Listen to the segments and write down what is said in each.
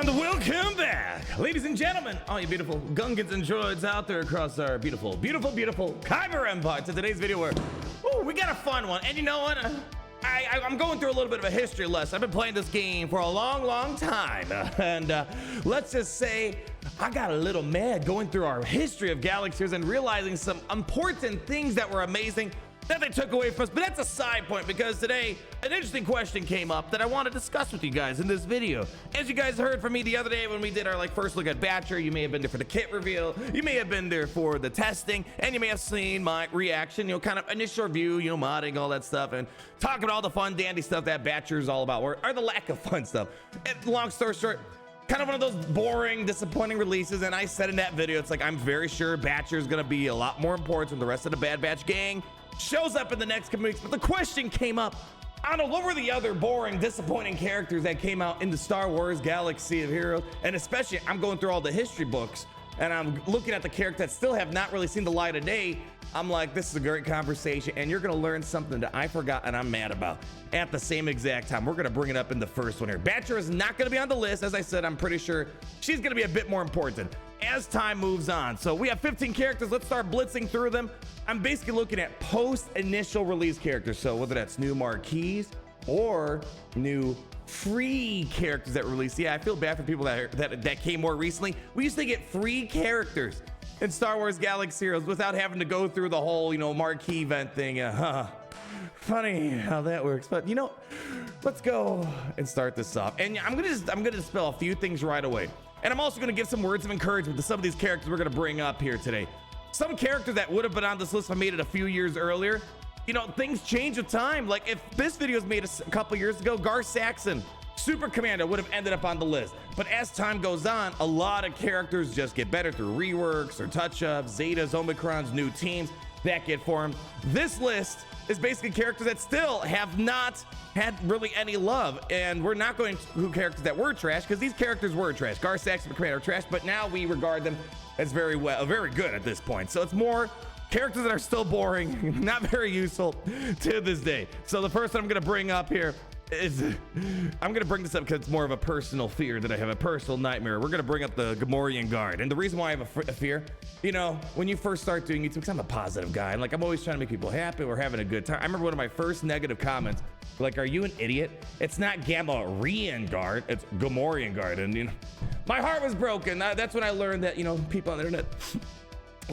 And welcome back, ladies and gentlemen, all you beautiful Gungans and droids out there across our beautiful Kyber Empire, to today's video where, we got a fun one. And you know what? I'm going through a little bit of a history lesson. I've been playing this game for a long time. And let's just say I got a little mad going through our history of galaxies and realizing some important things that were amazing that they took away from us. But that's a side point, because today an interesting question came up that I want to discuss with you guys in this video. As you guys heard from me the other day when we did our first look at Batcher, you may have been there for the kit reveal, you may have been there for the testing, and you may have seen my reaction, kind of initial review, modding, all that stuff, and talking about all the fun dandy stuff that Batcher is all about, or the lack of fun stuff. And long story short, kind of one of those boring, disappointing releases. And I said in that video, it's like, I'm very sure Batcher is going to be a lot more important than the rest of the Bad Batch gang shows up in the next couple weeks. But the question came up, I don't know, what were the other boring, disappointing characters that came out in the Star Wars Galaxy of Heroes? And especially, I'm going through all the history books and I'm looking at the characters that still have not really seen the light of day. I'm like, this is a great conversation, and you're gonna learn something that I forgot and I'm mad about at the same exact time. We're gonna bring it up in the first one here. Batcher is not gonna be on the list. As I said, I'm pretty sure she's gonna be a bit more important as time moves on. So we have 15 characters. Let's start blitzing through them. I'm basically looking at post initial release characters. So whether that's new marquees or new free characters that released. Yeah, I feel bad for people that came more recently. We used to get free characters in Star Wars Galaxy Heroes without having to go through the whole, marquee event thing. Funny how that works. But let's go and start this off. And I'm gonna dispel a few things right away. And I'm also gonna give some words of encouragement to some of these characters we're gonna bring up here today. Some characters that would have been on this list if I made it a few years earlier. Things change with time. Like if this video was made a couple years ago, Gar Saxon, Super Commando, would have ended up on the list. But as time goes on, a lot of characters just get better through reworks or touch-ups, Zetas, Omicrons, new teams that get formed. This list is basically characters that still have not had really any love. And we're not going to characters that were trash, because these characters were trash. Gar Saxon and Commando are trash, but now we regard them as very good at this point. So it's more characters that are still boring, not very useful to this day. So the first one I'm going to bring up here is, I'm going to bring this up because it's more of a personal fear that I have, a personal nightmare. We're going to bring up the Gamorrean Guard. And the reason why I have a fear, when you first start doing YouTube, because I'm a positive guy, and I'm always trying to make people happy, we're having a good time. I remember one of my first negative comments, are you an idiot? It's not Gamorrean Guard, it's Gamorrean Guard. And my heart was broken. That's when I learned that, people on the internet,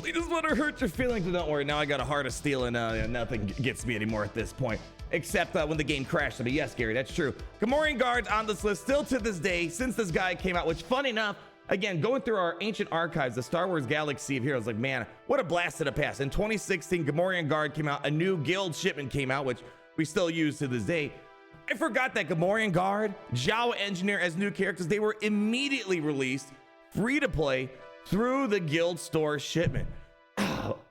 they just want to hurt your feelings. But don't worry, now I got a heart of steel, and nothing gets me anymore at this point, except when the game crashed on me. Yes, Gary, that's true. Gamorrean Guard's on this list still to this day, since this guy came out, which, funny enough, again, going through our ancient archives, the Star Wars Galaxy of Heroes, man, what a blast of the past. In 2016, Gamorrean Guard came out, a new guild shipment came out, which we still use to this day. I forgot that Gamorrean Guard, Jawa Engineer as new characters, they were immediately released free to play through the guild store shipment.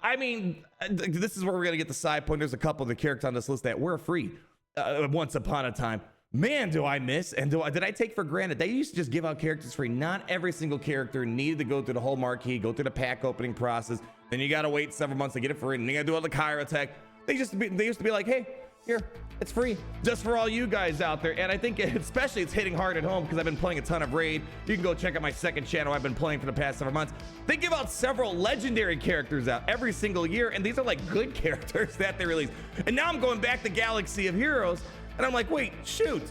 I mean, this is where we're gonna get the side point. There's a couple of the characters on this list that were free once upon a time. Man, do I miss, and did I take for granted? They used to just give out characters free. Not every single character needed to go through the whole marquee, go through the pack opening process. Then you gotta wait several months to get it free, and you gotta do all the Kyra tech. They used to be like, hey, here, it's free, just for all you guys out there. And I think especially it's hitting hard at home because I've been playing a ton of Raid. You can go check out my second channel I've been playing for the past several months. They give out several legendary characters out every single year, and these are good characters that they release. And now I'm going back to Galaxy of Heroes, and I'm like, wait, shoot,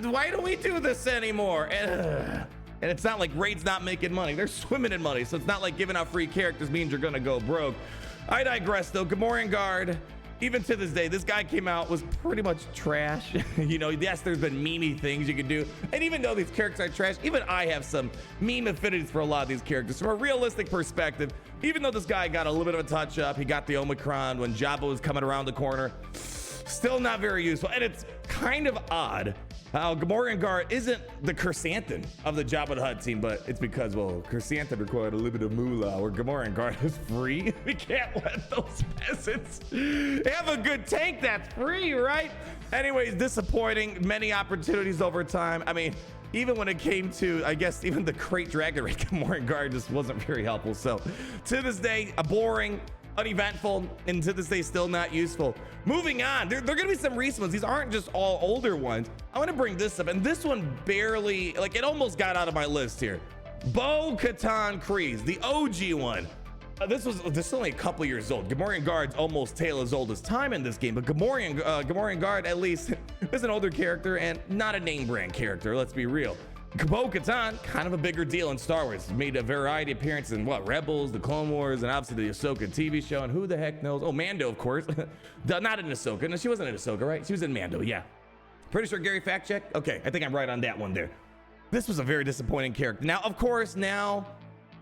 why don't we do this anymore? And it's not like Raid's not making money. They're swimming in money, so it's not like giving out free characters means you're gonna go broke. I digress though. Gamorrean Guard, even to this day, this guy came out, was pretty much trash. Yes, there's been memey things you can do. And even though these characters are trash, even I have some meme affinities for a lot of these characters. From a realistic perspective, even though this guy got a little bit of a touch up, he got the Omicron when Jabba was coming around the corner, still not very useful. And it's kind of odd how Gamorrean Guard isn't the Chrysanthemum of the Jabba the Hutt team, but it's because, Chrysanthemum required a little bit of moolah, where Gamorrean Guard is free. We can't let those peasants have a good tank that's free, right? Anyways, disappointing. Many opportunities over time. I mean, even when it came to, I guess, even the Crate Dragon Raid, Gamorrean Guard just wasn't very helpful. So, to this day, a boring, uneventful, and to this day still not useful. Moving on, there are gonna be some recent ones. These aren't just all older ones. I want to bring this up, and this one barely, like, it almost got out of my list here. Bo-Katan Kryze, the OG one. This is only a couple years old. Gamorrean Guard's almost tale as old as time in this game, but Gamorrean Guard at least is an older character and not a name brand character. Let's be real. Bo-Katan, kind of a bigger deal in Star Wars. Made a variety of appearances in Rebels, the Clone Wars, and obviously the Ahsoka TV show. And who the heck knows? Oh, Mando, of course. Not in Ahsoka. No, she wasn't in Ahsoka, right? She was in Mando, yeah. Pretty sure Gary fact check. Okay, I think I'm right on that one there. This was a very disappointing character. Now, of course, now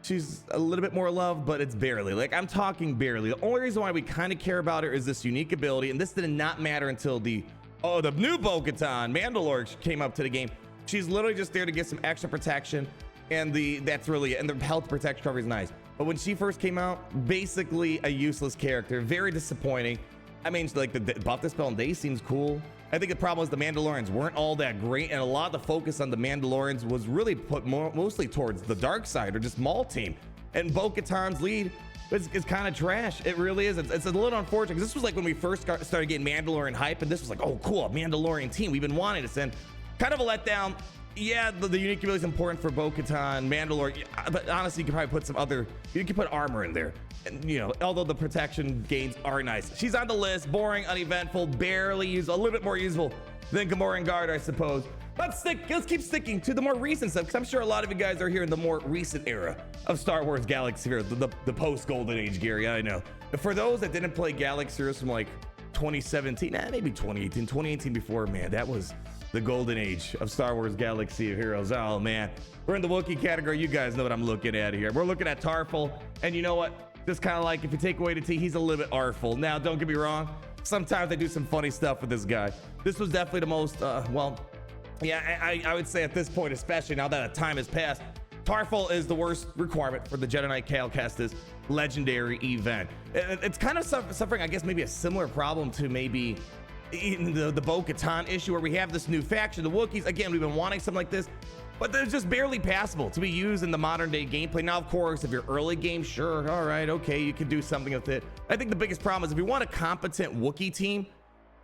she's a little bit more loved, but it's barely. Like, I'm talking barely. The only reason why we kind of care about her is this unique ability, and this did not matter until the new Bo-Katan Mandalore came up to the game. She's literally just there to get some extra protection, and that's really it. And the health protection cover is nice. But when she first came out, basically a useless character, very disappointing. I mean, like, the buff dispel and day seems cool. I think the problem was the Mandalorians weren't all that great, and a lot of the focus on the Mandalorians was really put mostly towards the dark side or just Maul team. And Bo-Katan's lead is kind of trash. It really is. It's a little unfortunate because this was like when we first started getting Mandalorian hype, and this was like, oh, cool, a Mandalorian team. We've been wanting this, and kind of a letdown. Yeah, the unique ability is important for Bo-Katan, Mandalore, but honestly, you could probably put some other, you could put armor in there. And, you know, although the protection gains are nice. She's on the list, boring, uneventful, barely used, a little bit more useful than Gamorrean Guard, I suppose. Let's keep sticking to the more recent stuff, because I'm sure a lot of you guys are here in the more recent era of Star Wars Galaxy Heroes, the post-Golden Age, Gary, I know. But for those that didn't play Galaxy Heroes from like 2017, maybe 2018 before, man, that was the golden age of Star Wars Galaxy of Heroes. Oh man, we're in the Wookiee category. You guys know what I'm looking at here. We're looking at Tarful, and you know what? Just kind of like, if you take away the T, he's a little bit artful. Now, don't get me wrong. Sometimes they do some funny stuff with this guy. This was definitely the most, well, yeah, I would say at this point, especially now that time has passed, Tarful is the worst requirement for the Jedi Knight Cal Kestis legendary event. It's kind of suffering, I guess, maybe a similar problem to maybe in the Bo-Katan issue, where we have this new faction, the Wookiees. Again, we've been wanting something like this, but they're just barely passable to be used in the modern day gameplay. Now, of course, if you're early game, sure, all right, okay, you can do something with it. I think the biggest problem is if you want a competent Wookiee team,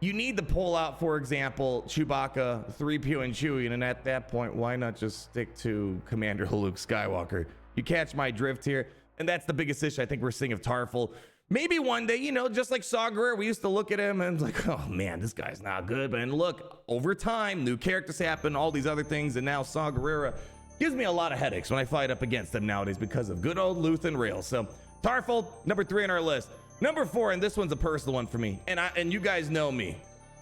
you need to pull out, for example, Chewbacca, 3PO, and Chewie, and at that point, why not just stick to Commander Luke Skywalker? You catch my drift here, and that's the biggest issue I think we're seeing of Tarful. Maybe one day, you know, just like Saw Gerrera, we used to look at him and like, oh man, this guy's not good. But then look, over time, new characters happen, all these other things, and now Saw Gerrera gives me a lot of headaches when I fight up against them nowadays because of good old Luthen Rail. So Tarful, number 3 on our list. Number 4, and this one's a personal one for me, and you guys know me.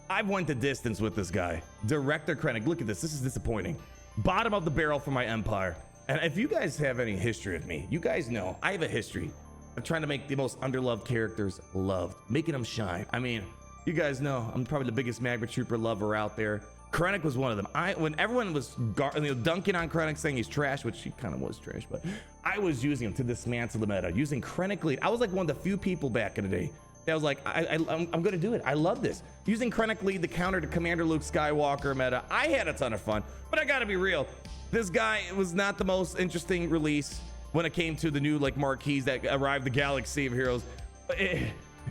I've went the distance with this guy. Director Krennic, look at this. This is disappointing. Bottom of the barrel for my empire. And if you guys have any history with me, you guys know I have a history of trying to make the most underloved characters loved, making them shine. I mean, you guys know I'm probably the biggest Magma Trooper lover out there. Krennic was one of them. When everyone was dunking on Krennic, saying he's trash, which he kind of was trash, but I was using him to dismantle the meta, using Krennic lead. I was like one of the few people back in the day that was like, I'm gonna do it. I love this. Using Krennic lead, the counter to Commander Luke Skywalker meta. I had a ton of fun, but I gotta be real. This guy was not the most interesting release when it came to the new like marquees that arrived the Galaxy of Heroes.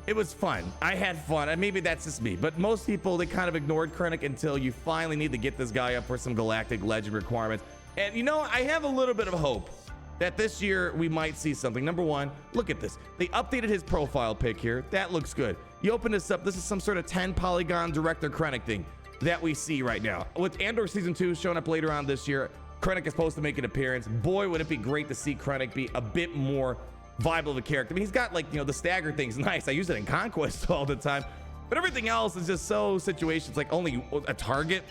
It was fun. I had fun, and maybe that's just me, but most people, they kind of ignored Krennic until you finally need to get this guy up for some galactic legend requirements. And you know, I have a little bit of hope that this year we might see something. Number 1, look at this. They updated his profile pic here. That looks good. You open this up, this is some sort of 10 polygon Director Krennic thing that we see right now. With Andor Season 2 showing up later on this year, Krennic is supposed to make an appearance. Boy, would it be great to see Krennic be a bit more viable of a character. I mean, he's got like, you know, the stagger thing's nice. I use it in Conquest all the time, but everything else is just so situations, like only a target.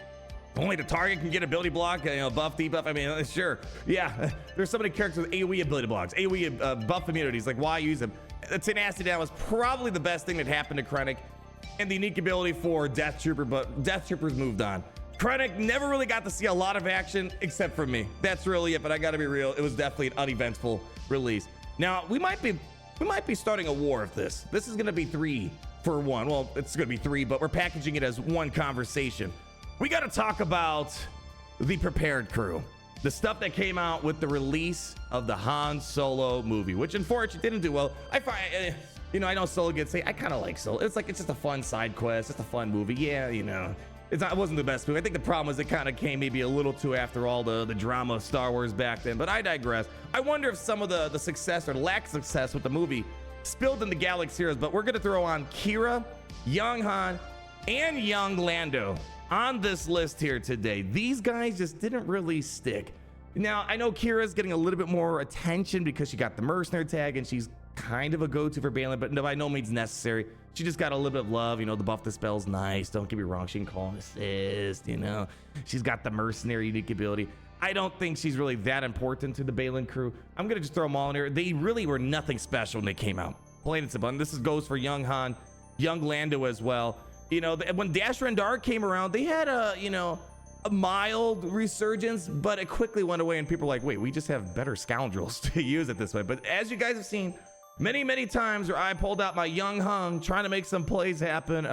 Only the target can get ability block, you know, buff, debuff. I mean, sure. Yeah, there's so many characters with AoE ability blocks, AoE buff immunities. Like, why use them? Tenacity Down was probably the best thing that happened to Krennic, and the unique ability for Death Trooper, but Death Trooper's moved on. Krennic never really got to see a lot of action except for me. That's really it, but I gotta be real. It was definitely an uneventful release. Now, we might be starting a war of this. This is gonna be 3 for 1. Well, it's gonna be 3, but we're packaging it as one conversation. We gotta talk about the prepared crew. The stuff that came out with the release of the Han Solo movie, which unfortunately didn't do well. You know, I know Solo gets say I kind of like Solo. It's just a fun side quest, just a fun movie. Yeah, you know, it wasn't the best movie. I think the problem was it kind of came maybe a little too after all the drama of Star Wars back then. But I digress. I wonder if some of the success or lack of success with the movie spilled into Galaxy Heroes. But we're gonna throw on Kira, young Han, and young Lando on this list here today. These guys just didn't really stick. Now, I know Kira's getting a little bit more attention because she got the mercenary tag and she's kind of a go-to for Balin, but no, by no means necessary. She just got a little bit of love. You know, the buff the spell's nice. Don't get me wrong. She can call and assist, you know. She's got the mercenary unique ability. I don't think she's really that important to the Balin crew. I'm going to just throw them all in here. They really were nothing special when they came out. Plain and simple. And this goes for young Han, young Lando as well. You know, when Dash Rendar came around, they had a mild resurgence, but it quickly went away and people were like, wait, we just have better scoundrels to use it this way. But as you guys have seen many times where I pulled out my young Hung trying to make some plays happen,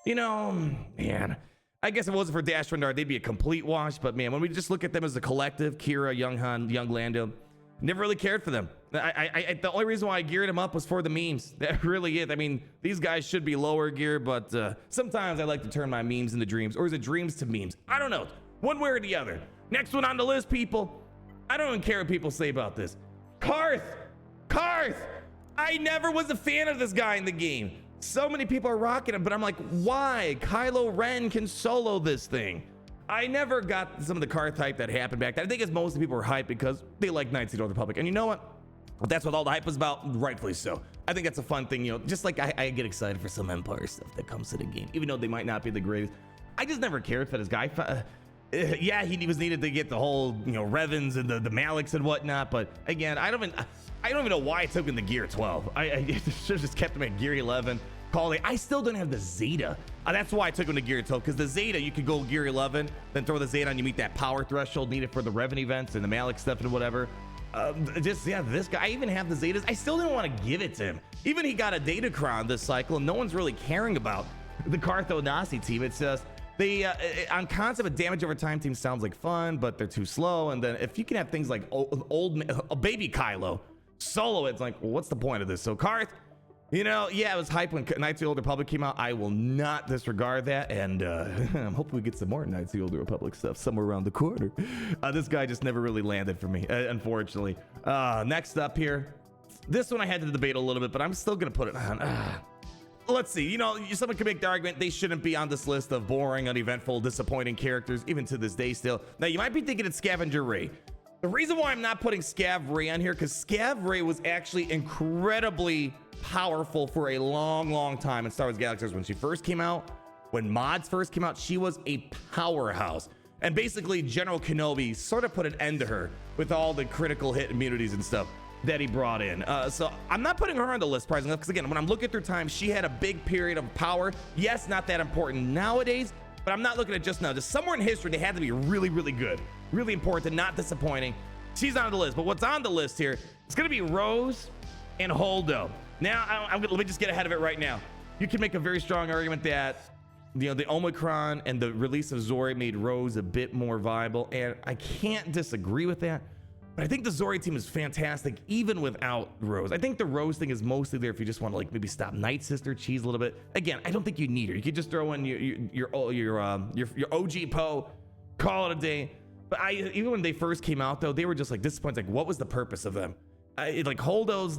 you know, man, I guess if it wasn't for Dash Rendar, they'd be a complete wash. But man, when we just look at them as a collective, Kira, young Han, young Lando, never really cared for them. The only reason why I geared them up was for the memes. That really is. I mean, these guys should be lower gear, but sometimes I like to turn my memes into dreams. Or is it dreams to memes? I don't know. One way or the other. Next one on the list, people. I don't even care what people say about this. Karth! I never was a fan of this guy in the game. So many people are rocking him, but I'm like, why? Kylo Ren can solo this thing. I never got some of the Karth hype that happened back then. I think it's most of the people were hyped because they like Knights of the Old Republic. And you know what? If that's what all the hype was about, rightfully so. I think that's a fun thing, you know, just like I get excited for some Empire stuff that comes to the game, even though they might not be the greatest. I just never cared for this guy. Yeah, he was needed to get the whole, you know, Revens and the Maliks and whatnot. But again, I don't even know why I took him to Gear 12. I should have just kept him at Gear 11. I still don't have the Zeta. That's why I took him to Gear 12, because the Zeta, you could go Gear 11, then throw the Zeta on, you meet that power threshold needed for the Revan events and the Malik stuff and whatever. This guy, I even have the Zetas. I still didn't want to give it to him. Even he got a Datacron this cycle, and no one's really caring about the Cartho Nasi team. It's just, they, on concept, a damage over time team sounds like fun, but they're too slow. And then if you can have things like a baby Kylo solo, it's like, well, what's the point of this? So Karth, you know, yeah, it was hype when Knights of the Old Republic came out. I will not disregard that, and I'm hoping we get some more Knights of the Old Republic stuff somewhere around the corner. This guy just never really landed for me, unfortunately. Next up here, this one I had to debate a little bit, but I'm still gonna put it on. Let's see, you know, someone could make the argument they shouldn't be on this list of boring, uneventful, disappointing characters, even to this day still. Now, you might be thinking it's Scavenger Ray. The reason why I'm not putting Scav Ray on here, because Scav Ray was actually incredibly powerful for a long time in Star Wars Galaxies. When she first came out, when mods first came out, she was a powerhouse. And basically, General Kenobi sort of put an end to her with all the critical hit immunities and stuff that he brought in. So I'm not putting her on the list, surprisingly enough, because again, when I'm looking through time, she had a big period of power. Yes, not that important nowadays, but I'm not looking at just now. Just somewhere in history, they had to be really good, really important, not disappointing. She's on the list, but what's on the list here, it's gonna be Rose and Holdo. Now, let me just get ahead of it right now. You can make a very strong argument that, you know, the Omicron and the release of Zori made Rose a bit more viable, and I can't disagree with that. But I think the Zori team is fantastic even without Rose. I think the Rose thing is mostly there if you just want to like maybe stop Night Sister cheese a little bit. Again, I don't think you need her. You could just throw in your OG Poe, call it a day. But even when they first came out though, they were just like disappointed. Like, what was the purpose of them? Like Holdo's,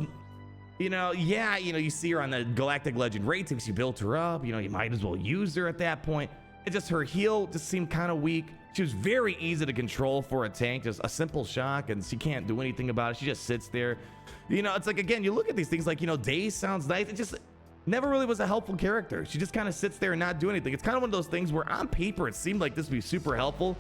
you know, yeah, you know, you see her on the Galactic Legend raid team, so you built her up. You know, you might as well use her at that point. It just, her heal just seemed kind of weak. She was very easy to control for a tank, just a simple shock, and she can't do anything about it. She just sits there. You know, it's like, again, you look at these things like, you know, Daze sounds nice. It just never really was a helpful character. She just kind of sits there and not do anything. It's kind of one of those things where on paper, it seemed like this would be super helpful.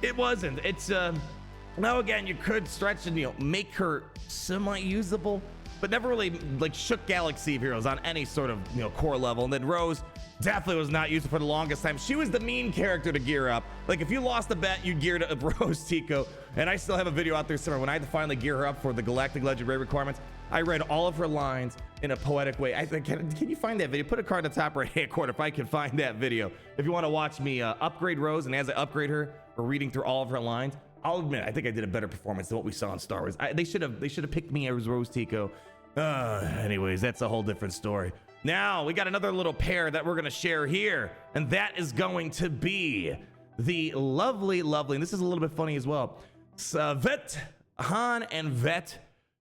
It wasn't. It's, now again, you could stretch and, you know, make her semi-usable, but never really like shook Galaxy of Heroes on any sort of, you know, core level. And then Rose definitely was not used for the longest time. She was the mean character to gear up. Like if you lost a bet, you geared up Rose Tico. And I still have a video out there somewhere when I had to finally gear her up for the Galactic Legend raid requirements. I read all of her lines in a poetic way. Can you find that video? Put a card in the top right hand corner if I can find that video. If you want to watch me upgrade Rose, and as I upgrade her, we're reading through all of her lines. I'll admit, I think I did a better performance than what we saw in Star Wars. They should have picked me as Rose Tico. Anyways, that's a whole different story. Now we got another little pair that we're gonna share here, and that is going to be the lovely, and this is a little bit funny as well. Vet Han and Vet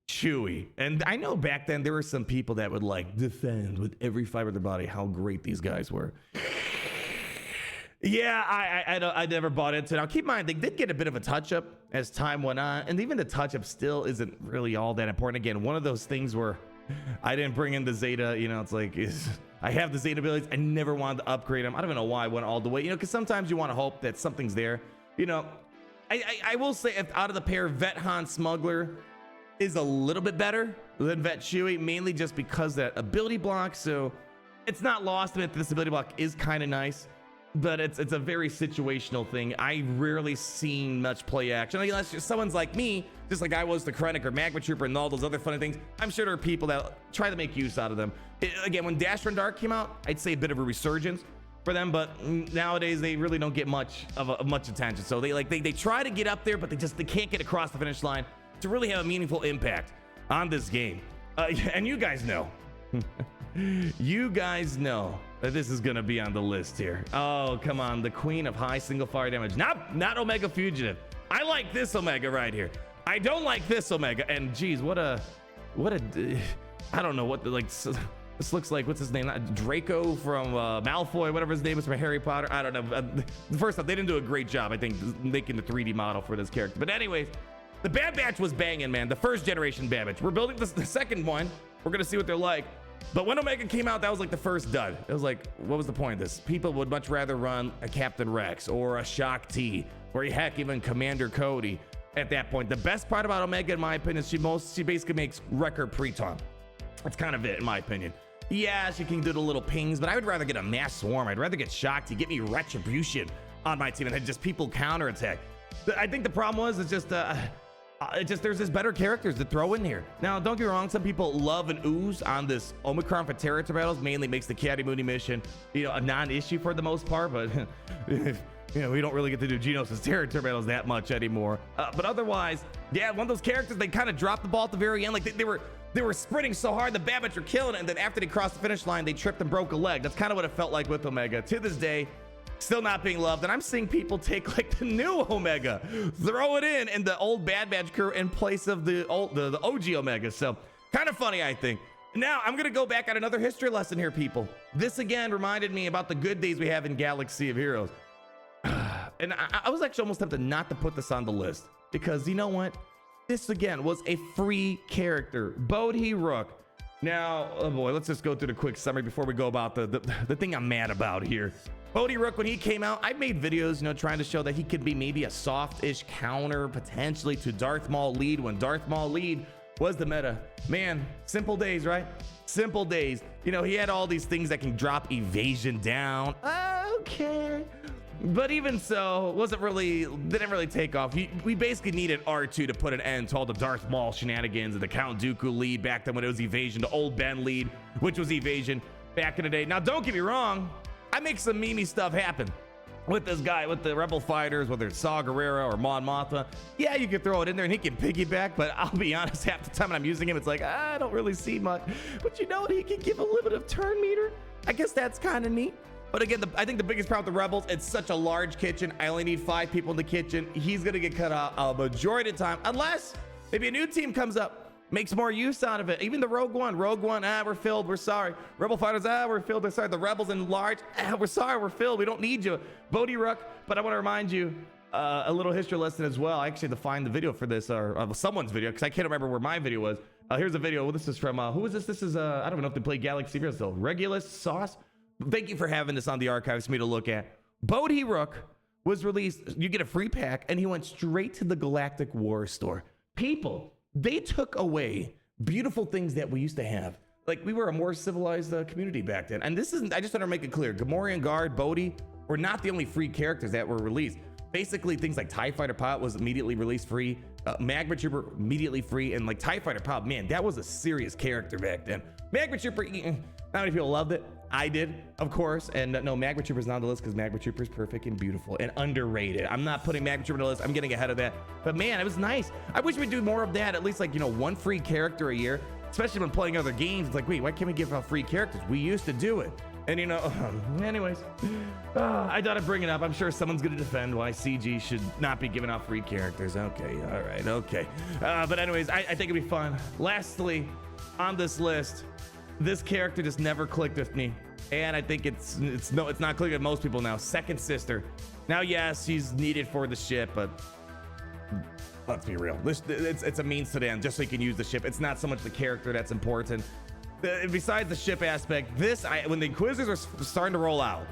Chewie. And I know back then there were some people that would like defend with every fiber of their body how great these guys were. Yeah, I never bought into it. Now keep in mind, they did get a bit of a touch-up as time went on, and even the touch-up still isn't really all that important. Again, one of those things where I didn't bring in the Zeta, you know, it's like, I have the Zeta abilities, I never wanted to upgrade them. I don't even know why I went all the way, you know, because sometimes you want to hope that something's there. You know, I will say, if out of the pair, Vet Han Smuggler is a little bit better than Vet Chewie, mainly just because that ability block, so it's not lost that this ability block is kind of nice. But it's a very situational thing. I rarely seen much play action. Unless someone's like me, just like I was the Krennic or Magma Trooper and all those other funny things. I'm sure there are people that try to make use out of them. Again, when Dash Run Dark came out, I'd say a bit of a resurgence for them, but nowadays they really don't get much attention. So they try to get up there, but they can't get across the finish line to really have a meaningful impact on this game. And you guys know. You guys know that this is gonna be on the list here. Oh, come on, the queen of high single fire damage. Not Omega Fugitive. I like this Omega right here. I don't like this Omega. And geez, what a I don't know what the, like, this looks like, what's his name? Draco from Malfoy, whatever his name is from Harry Potter. I don't know. First off, they didn't do a great job, I think, making the 3D model for this character. But anyways, the Bad Batch was banging, man. The first generation Bad Batch. We're building the second one. We're gonna see what they're like. But when Omega came out, that was like the first dud. It was like, what was the point of this? People would much rather run a Captain Rex or a Shock T, or heck, even Commander Cody at that point. The best part about Omega, in my opinion, is she basically makes record pre-taunt. That's kind of it, in my opinion. Yeah, she can do the little pings, but I would rather get a Mass Swarm. I'd rather get Shock T, get me Retribution on my team, and then just people counterattack. I think the problem was, it's just there's just better characters to throw in here. Now, don't get me wrong, some people love and ooze on this Omicron for territory battles, mainly makes the Caddy Mooney mission, you know, a non-issue for the most part, but you know, we don't really get to do Genos' territory battles that much anymore. But otherwise, yeah, one of those characters, they kind of dropped the ball at the very end. Like they were sprinting so hard, the Bad Batch were killing it, and then after they crossed the finish line, they tripped and broke a leg. That's kind of what it felt like with Omega. To this day, still not being loved, and I'm seeing people take like the new Omega, throw it in the old Bad Batch crew in place of the OG Omega. So kind of funny, I think. Now I'm gonna go back at another history lesson here, people. This again reminded me about the good days we have in Galaxy of Heroes. And I was actually almost tempted not to put this on the list, because you know what? This again was a free character, Bodhi Rook. Now, oh boy, let's just go through the quick summary before we go about the thing I'm mad about here. Bodhi Rook, when he came out, I made videos, you know, trying to show that he could be maybe a soft-ish counter potentially to Darth Maul Lead when Darth Maul Lead was the meta. Man, simple days, right? Simple days. You know, he had all these things that can drop evasion down. Okay. But even so, didn't really take off. We basically needed R2 to put an end to all the Darth Maul shenanigans and the Count Dooku lead back then when it was evasion, the old Ben lead, which was evasion back in the day. Now, don't get me wrong, I make some memey stuff happen with this guy, with the Rebel fighters, whether it's Saw Gerrera or Mon Mothma. Yeah, you can throw it in there and he can piggyback, but I'll be honest, half the time when I'm using him, it's like, I don't really see much. But you know what? He can give a limit of turn meter. I guess that's kind of neat. But again, I think the biggest problem with the Rebels, it's such a large kitchen. I only need 5 people in the kitchen. He's going to get cut out a majority of the time, unless maybe a new team comes up, makes more use out of it. Even the Rogue One, we're filled, we're sorry. Rebel fighters, we're filled, we're sorry. The Rebels in large, we're sorry, we're filled, we don't need you. Bodhi Rook, but I want to remind you a little history lesson as well. I actually had to find the video for this, or someone's video, because I can't remember where my video was. Here's a video. Well, this is from, who is this? This is, I don't even know if they play Galaxy Heroes though. Regulus Sauce. Thank you for having this on the archives for me to look at. Bodhi Rook was released, you get a free pack, and he went straight to the Galactic War store. People, they took away beautiful things that we used to have. Like, we were a more civilized community back then. And this isn't, I just want to make it clear, Gamorrean Guard, Bodhi were not the only free characters that were released. Basically, things like TIE Fighter Pod was immediately released free, Magma Trooper immediately free, and like TIE Fighter Pod, man, that was a serious character back then. Magma Trooper, not many people loved it. I did, of course, and no, Magma Trooper's not on the list because Magma Trooper is perfect and beautiful and underrated. I'm not putting Magma Trooper on the list. I'm getting ahead of that. But man, it was nice. I wish we'd do more of that. At least, like, you know, 1 free character a year. especially when playing other games. It's like, wait, why can't we give out free characters? We used to do it. And you know, anyways, I thought I'd bring it up. I'm sure someone's going to defend why CG should not be giving out free characters. Okay, all right, okay. But anyways, I think it'd be fun. Lastly, on this list, this character just never clicked with me. And I think it's not clicking with most people now. Second Sister. Now, yes, she's needed for the ship, but let's be real. It's a means to the end, just so you can use the ship. It's not so much the character that's important. Besides the ship aspect, when the Inquisitors were starting to roll out,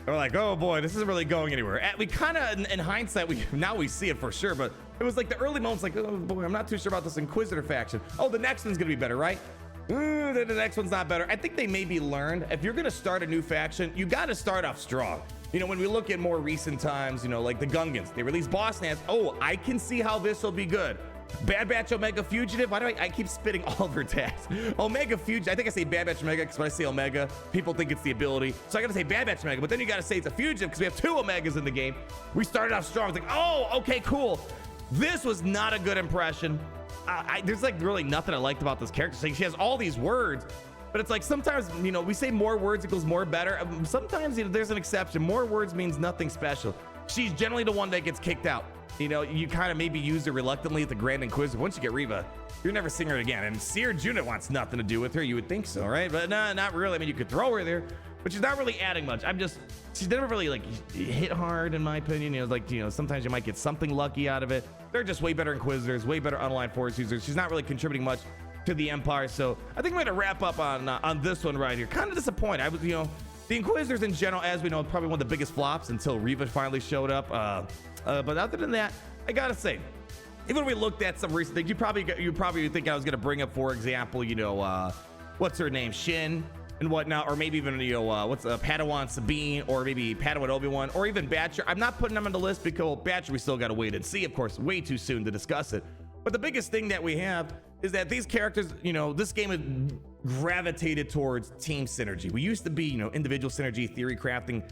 we're like, oh boy, this isn't really going anywhere. We kind of, in hindsight, now we see it for sure, but it was like the early moments, like, oh boy, I'm not too sure about this Inquisitor faction. Oh, the next one's gonna be better, right? The next one's not better. I think they maybe learned, if you're gonna start a new faction, you gotta start off strong. You know, when we look at more recent times, you know, like the Gungans, they release Boss Nans. Oh, I can see how this will be good. Bad Batch Omega Fugitive. Why do I keep spitting all of her tags? Omega Fugitive. I think I say Bad Batch Omega because when I say Omega, people think it's the ability. So I gotta say Bad Batch Omega, but then you gotta say it's a Fugitive because we have 2 Omegas in the game. We started off strong. It's like, oh, okay, cool. This was not a good impression. There's like really nothing I liked about this character. She has all these words, but it's like sometimes, you know, we say more words equals more better. Sometimes, you know, there's an exception. More words means nothing special. She's generally the one that gets kicked out. You know, you kind of maybe use her reluctantly at the Grand Inquisitor. Once you get Reva, you're never seeing her again. And Seer Junit wants nothing to do with her. You would think so, right? But no, not really. I mean, you could throw her there, but she's not really adding much. She's never really like hit hard, in my opinion. You know, like, you know, sometimes you might get something lucky out of it. They're just way better Inquisitors, way better Unaligned Force users. She's not really contributing much to the Empire. So I think I'm going to wrap up on this one right here. Kind of disappointed. You know, the Inquisitors in general, as we know, probably one of the biggest flops until Reva finally showed up. But other than that, I gotta say, even when we looked at some recent things, you probably think I was gonna bring up, for example, you know, what's her name, Shin and whatnot, or maybe even, you know, what's Padawan Sabine, or maybe Padawan Obi-Wan, or even Batcher. I'm not putting them on the list because Batcher we still gotta wait and see. Of course, way too soon to discuss it. But the biggest thing that we have is that these characters, you know, this game has gravitated towards team synergy. We used to be, you know, individual synergy, theory crafting.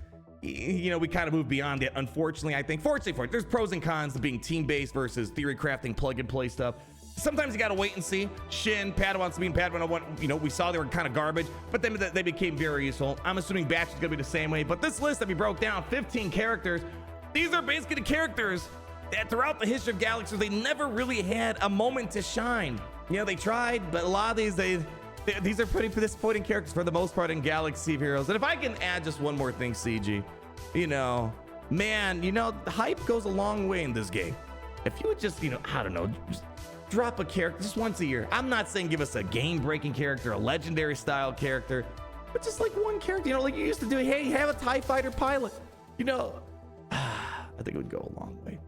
You know, we kind of moved beyond it, unfortunately. I think fortunately for it, there's pros and cons to being team-based versus theory crafting, plug and play stuff. Sometimes you gotta wait and see. Shin, Padawan Sabine, Padawan Obi-Wan, you know, we saw they were kind of garbage, but then they became very useful. I'm assuming Batch is gonna be the same way. But this list that we broke down, 15 characters, these are basically the characters that throughout the history of Galaxies, they never really had a moment to shine. You know, they tried, but a lot of these are pretty disappointing characters for the most part in Galaxy of Heroes. And if I can add just one more thing, CG, you know, man, you know, the hype goes a long way in this game. If you would just, you know, I don't know, just drop a character just once a year. I'm not saying give us a game-breaking character, a legendary style character, but just like one character, you know, like you used to do. Hey, have a TIE fighter pilot, you know. I think it would go a long way.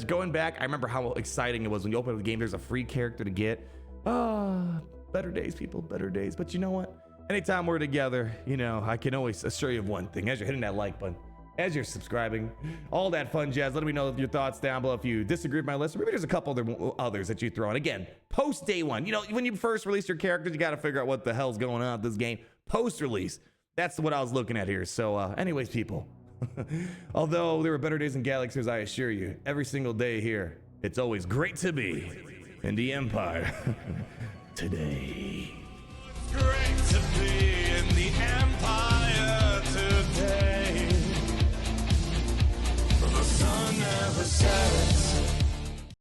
Going back, I remember how exciting it was when you open up the game. There's a free character to get. Better days, people, better days. But you know what? Anytime we're together, you know, I can always assure you of one thing. As you're hitting that like button, as you're subscribing, all that fun jazz, let me know your thoughts down below. If you disagree with my list, or maybe there's a couple others that you throw in. Again, post day one. You know, when you first release your characters, you got to figure out what the hell's going on with this game. Post release, that's what I was looking at here. So, anyways, people. Although there were better days in Galaxies, I assure you, every single day here, it's always great to be in the Empire today. Great to be in the Empire.